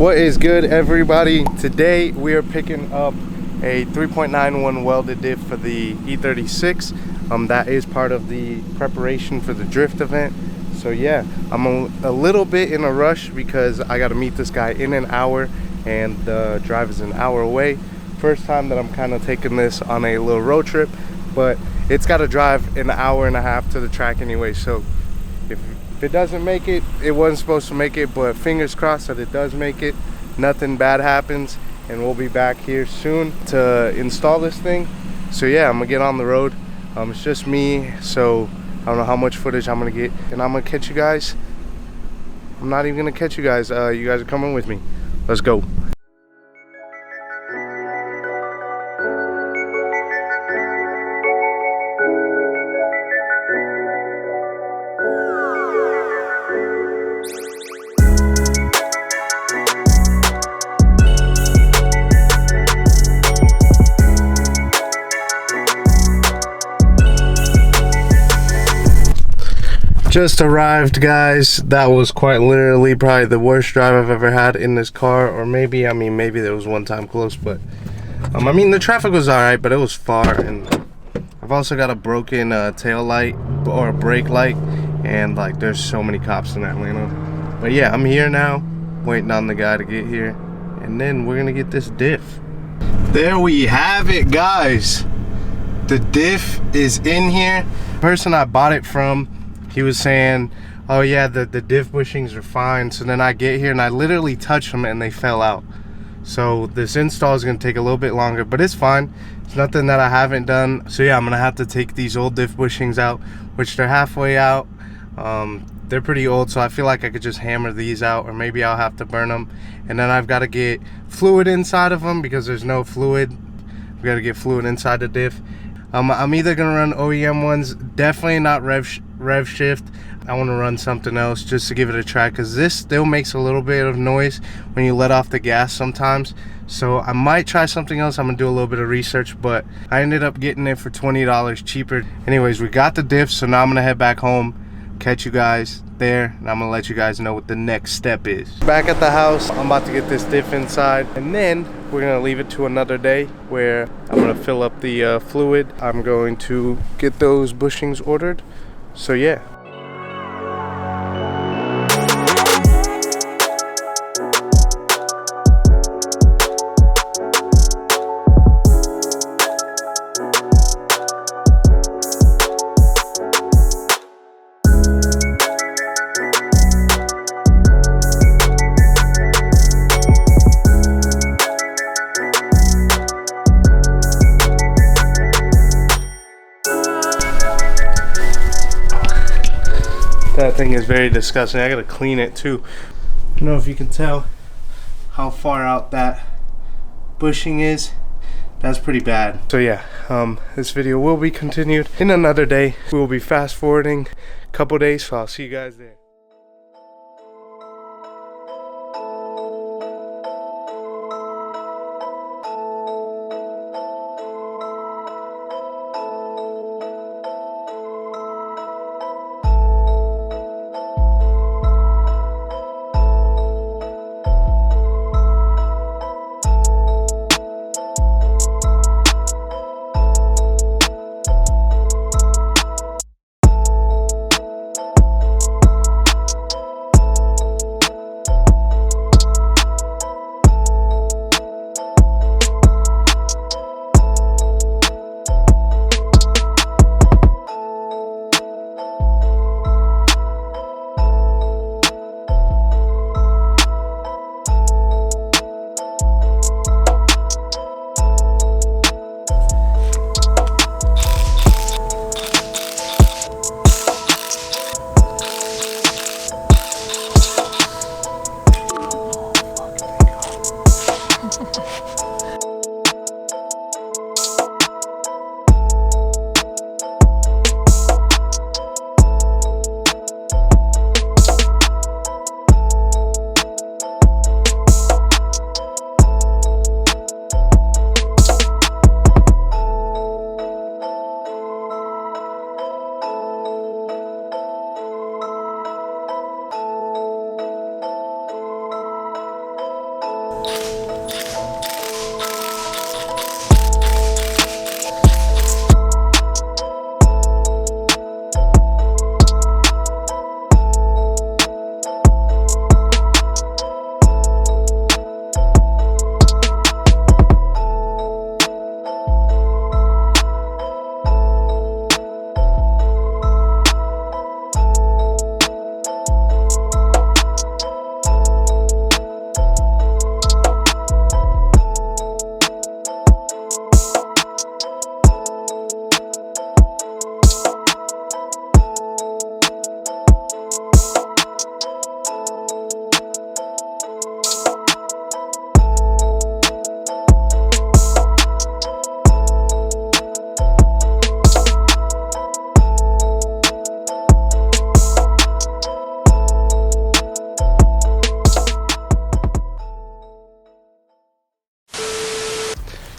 What is good, everybody? Today we are picking up a 3.91 welded diff for the E36. That is part of the preparation for the drift event. So yeah, I'm a little bit in a rush because I got to meet this guy in an hour and the drive is an hour away. First time that I'm kind of taking this on a little road trip, but it's got to drive an hour and a half to the track anyway. So if it doesn't make it, it wasn't supposed to make it, but fingers crossed that it does make it. Nothing bad happens, and we'll be back here soon to install this thing. So yeah, I'm gonna get on the road. It's just me, so I don't know how much footage I'm gonna get, and I'm gonna catch you guys. I'm not even gonna catch you guys. You guys are coming with me. Let's go. Just arrived, guys. That was quite literally probably the worst drive I've ever had in this car, or maybe there was one time close, but I mean the traffic was all right, but it was far, and I've also got a broken tail light or a brake light, and like there's so many cops in Atlanta. But yeah, I'm here now, waiting on the guy to get here, and then we're gonna get this diff. There we have it, guys. The diff is in here. The person I bought it from, he was saying, oh yeah, the diff bushings are fine. So then I get here and I literally touched them and they fell out. So this install is gonna take a little bit longer, but it's fine. It's nothing that I haven't done. So yeah, I'm gonna have to take these old diff bushings out, which they're halfway out. They're pretty old, so I feel like I could just hammer these out, or maybe I'll have to burn them. And then I've got to get fluid inside of them because there's no fluid. We've got to get fluid inside the diff. I'm either gonna run OEM ones, definitely not rev shift. I want to run something else just to give it a try, because this still makes a little bit of noise when you let off the gas sometimes. So I might try something else. I'm gonna do a little bit of research, but I ended up getting it for $20 cheaper. Anyways, we got the diff, so now I'm gonna head back home, catch you guys there, and I'm gonna let you guys know what the next step is. Back at the house, I'm about to get this diff inside, and then we're gonna leave it to another day where I'm gonna fill up the fluid. I'm going to get those bushings ordered. So yeah. That thing is very disgusting. I gotta clean it too. I don't know if you can tell how far out that bushing is. That's pretty bad. So yeah, this video will be continued in another day. We will be fast forwarding a couple days, so I'll see you guys there.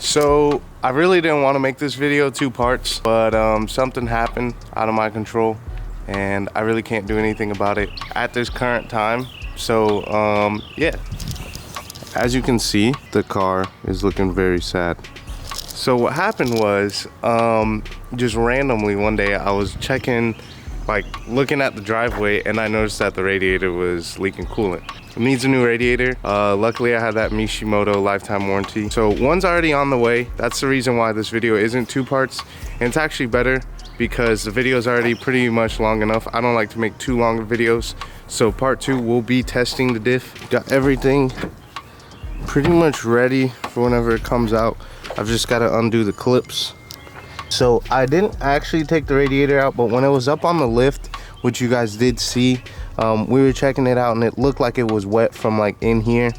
So I really didn't want to make this video 2 parts, but something happened out of my control and I really can't do anything about it at this current time. So yeah, as you can see, the car is looking very sad. So what happened was, just randomly one day I was checking, like looking at the driveway, and I noticed that the radiator was leaking coolant. It needs a new radiator. Luckily I had that Mishimoto lifetime warranty. So one's already on the way. That's the reason why this video isn't 2 parts. And it's actually better because the video is already pretty much long enough. I don't like to make too long of videos. So part 2 will be testing the diff. Got everything pretty much ready for whenever it comes out. I've just got to undo the clips. So I didn't actually take the radiator out, but when it was up on the lift, which you guys did see, we were checking it out and it looked like it was wet from like in here.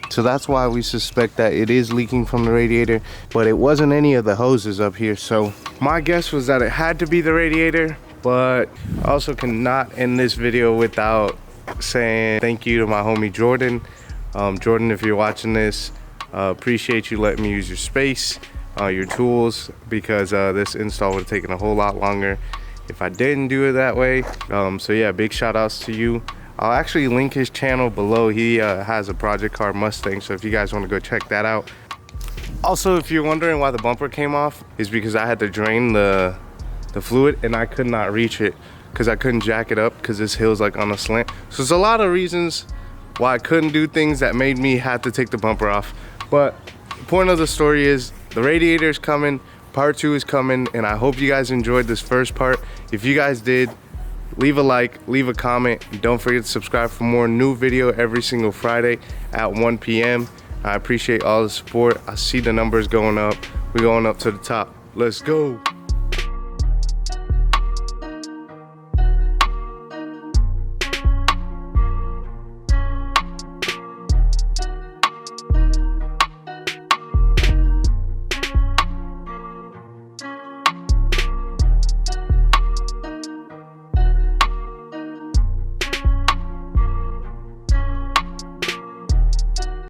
So that's why we suspect that it is leaking from the radiator, but it wasn't any of the hoses up here. So my guess was that it had to be the radiator, but I also cannot end this video without saying thank you to my homie Jordan. Jordan, if you're watching this, appreciate you letting me use your space, your tools, because this install would have taken a whole lot longer if I didn't do it that way. So yeah, big shout outs to you. I'll actually link his channel below. He has a project car Mustang, so if you guys want to go check that out. Also, if you're wondering why the bumper came off, is because I had to drain the fluid and I could not reach it because I couldn't jack it up because this hill's like on a slant. So there's a lot of reasons why I couldn't do things that made me have to take the bumper off. But the point of the story is the radiator is coming, part 2 is coming, and I hope you guys enjoyed this first part. If you guys did, leave a like, leave a comment, and don't forget to subscribe for more new video every single Friday at 1 p.m. I appreciate all the support. I see the numbers going up. We're going up to the top. Let's go.